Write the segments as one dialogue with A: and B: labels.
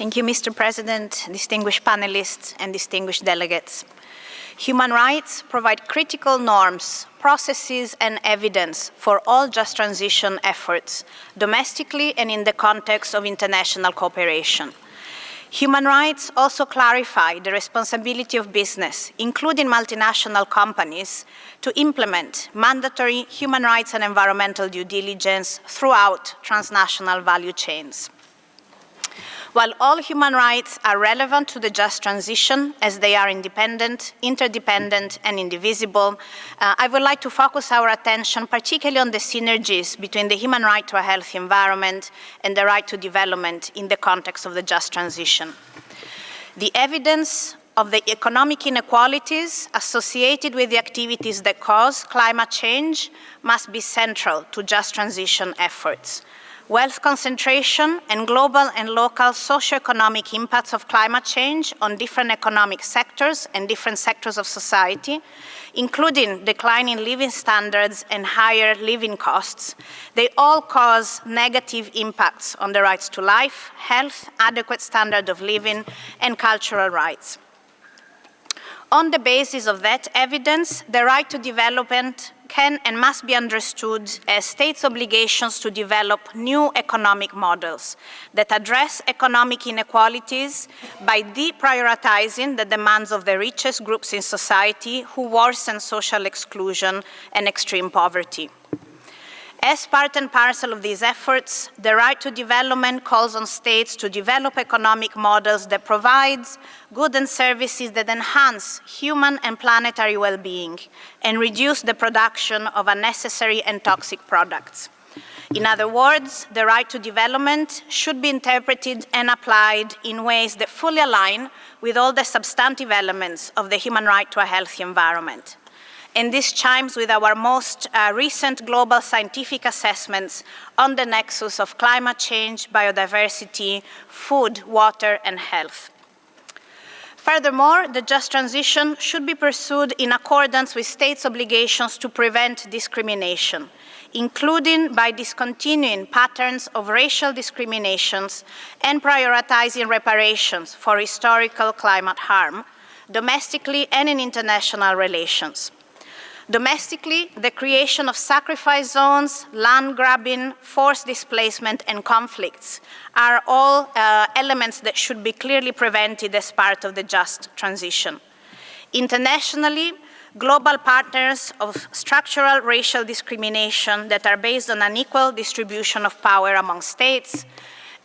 A: Thank you, Mr. President, distinguished panelists, and distinguished delegates. Human rights provide critical norms, processes, and evidence for all just transition efforts, domestically and in the context of international cooperation. Human rights also clarify the responsibility of business, including multinational companies, to implement mandatory human rights and environmental due diligence throughout transnational value chains. While all human rights are relevant to the just transition, as they are independent, interdependent, and indivisible, I would like to focus our attention particularly on the synergies between the human right to a healthy environment and the right to development in the context of the just transition. The evidence of the economic inequalities associated with the activities that cause climate change must be central to just transition efforts. Wealth concentration and global and local socioeconomic impacts of climate change on different economic sectors and different sectors of society, including declining living standards and higher living costs, they all cause negative impacts on the rights to life, health, adequate standard of living, and cultural rights. On the basis of that evidence, the right to development can and must be understood as states' obligations to develop new economic models that address economic inequalities by deprioritizing the demands of the richest groups in society who worsen social exclusion and extreme poverty. As part and parcel of these efforts, the right to development calls on states to develop economic models that provide goods and services that enhance human and planetary well-being and reduce the production of unnecessary and toxic products. In other words, the right to development should be interpreted and applied in ways that fully align with all the substantive elements of the human right to a healthy environment. And this chimes with our most recent global scientific assessments on the nexus of climate change, biodiversity, food, water, and health. Furthermore, the just transition should be pursued in accordance with states' obligations to prevent discrimination, including by discontinuing patterns of racial discriminations and prioritizing reparations for historical climate harm, domestically and in international relations. Domestically, the creation of sacrifice zones, land grabbing, forced displacement, and conflicts are all elements that should be clearly prevented as part of the just transition. Internationally, global partners of structural racial discrimination that are based on an equal distribution of power among states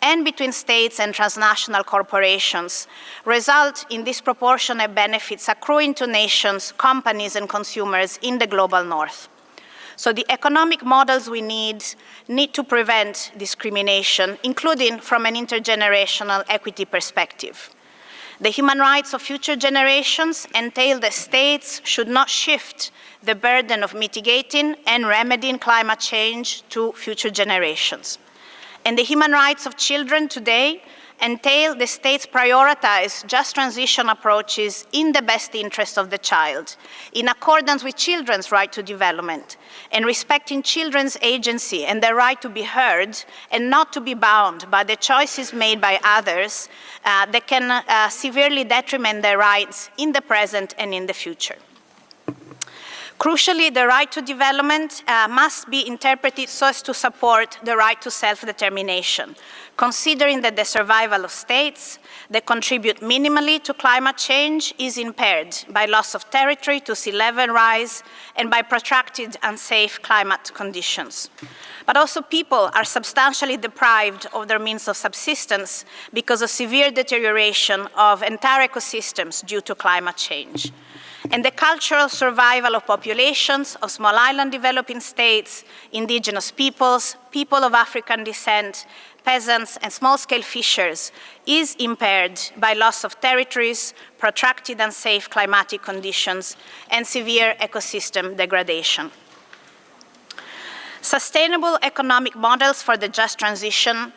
A: and between states and transnational corporations result in disproportionate benefits accruing to nations, companies, and consumers in the global north. So the economic models we need to prevent discrimination, including from an intergenerational equity perspective. The human rights of future generations entail that states should not shift the burden of mitigating and remedying climate change to future generations. And the human rights of children today entail the states prioritize just transition approaches in the best interest of the child, in accordance with children's right to development, and respecting children's agency and their right to be heard and not to be bound by the choices made by others that can severely detriment their rights in the present and in the future. Crucially, the right to development must be interpreted so as to support the right to self-determination, considering that the survival of states that contribute minimally to climate change is impaired by loss of territory to sea level rise and by protracted unsafe climate conditions. But also people are substantially deprived of their means of subsistence because of severe deterioration of entire ecosystems due to climate change. And the cultural survival of populations of small island developing states, indigenous peoples, people of African descent, peasants, and small-scale fishers is impaired by loss of territories, protracted unsafe climatic conditions, and severe ecosystem degradation. Sustainable economic models for the just transition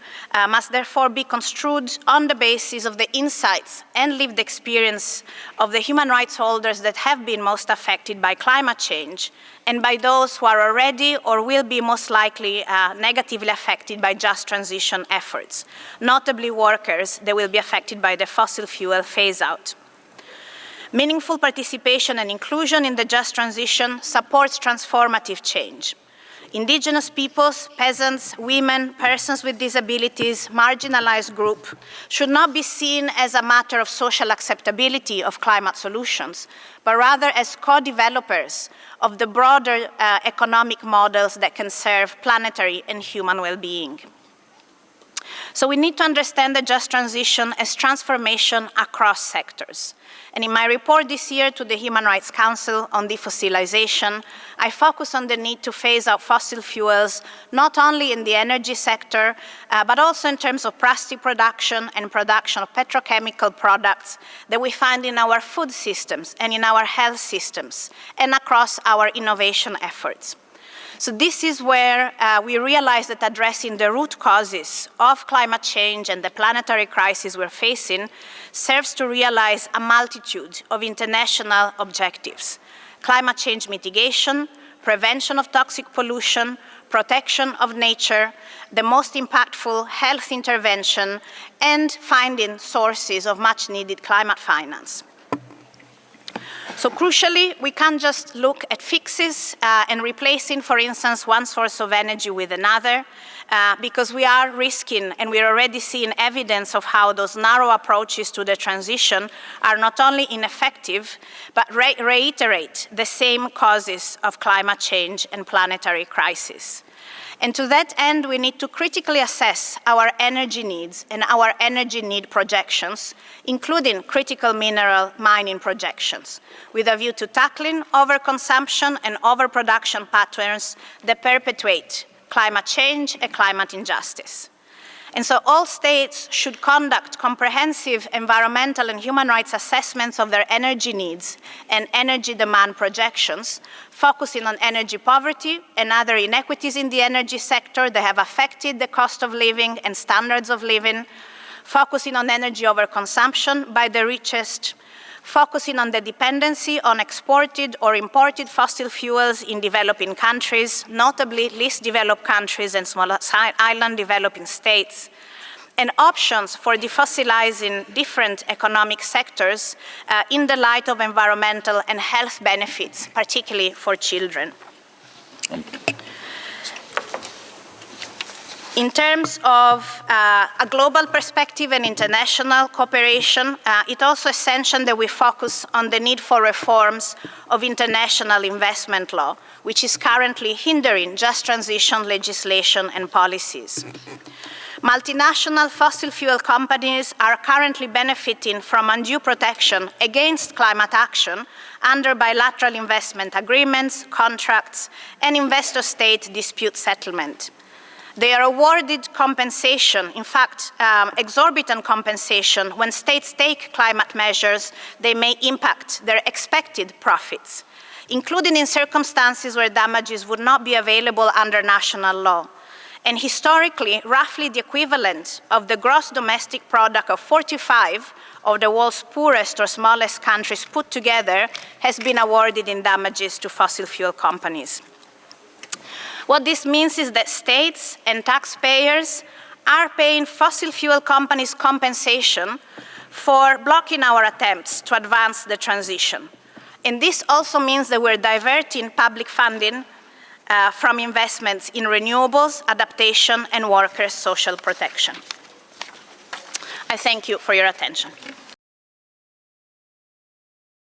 A: must therefore be construed on the basis of the insights and lived experience of the human rights holders that have been most affected by climate change and by those who are already or will be most likely negatively affected by just transition efforts, notably workers that will be affected by the fossil fuel phase-out. Meaningful participation and inclusion in the just transition supports transformative change. Indigenous peoples, peasants, women, persons with disabilities, marginalized groups should not be seen as a matter of social acceptability of climate solutions, but rather as co-developers of the broader economic models that can serve planetary and human well-being. So we need to understand the just transition as transformation across sectors. And in my report this year to the Human Rights Council on defossilization, I focus on the need to phase out fossil fuels, not only in the energy sector, but also in terms of plastic production and production of petrochemical products that we find in our food systems and in our health systems and across our innovation efforts. So this is where we realize that addressing the root causes of climate change and the planetary crisis we're facing serves to realize a multitude of international objectives: climate change mitigation, prevention of toxic pollution, protection of nature, the most impactful health intervention, and finding sources of much-needed climate finance. So crucially, we can't just look at fixes and replacing, for instance, one source of energy with another, because we are risking, and we're already seeing evidence of how those narrow approaches to the transition are not only ineffective, but reiterate the same causes of climate change and planetary crisis. And to that end, we need to critically assess our energy needs and our energy need projections, including critical mineral mining projections, with a view to tackling overconsumption and overproduction patterns that perpetuate climate change and climate injustice. And so all states should conduct comprehensive environmental and human rights assessments of their energy needs and energy demand projections, focusing on energy poverty and other inequities in the energy sector that have affected the cost of living and standards of living, focusing on energy overconsumption by the richest, focusing on the dependency on exported or imported fossil fuels in developing countries, notably least developed countries and small island developing states, and options for defossilizing different economic sectors in the light of environmental and health benefits, particularly for children. In terms of a global perspective and international cooperation, it's also essential that we focus on the need for reforms of international investment law, which is currently hindering just transition legislation and policies. Multinational fossil fuel companies are currently benefiting from undue protection against climate action under bilateral investment agreements, contracts, and investor-state dispute settlement. They are awarded compensation, in fact, exorbitant compensation, when states take climate measures they may impact their expected profits, including in circumstances where damages would not be available under national law. And historically, roughly the equivalent of the gross domestic product of 45 of the world's poorest or smallest countries put together has been awarded in damages to fossil fuel companies. What this means is that states and taxpayers are paying fossil fuel companies compensation for blocking our attempts to advance the transition. And this also means that we're diverting public funding from investments in renewables, adaptation, and workers' social protection. I thank you for your attention.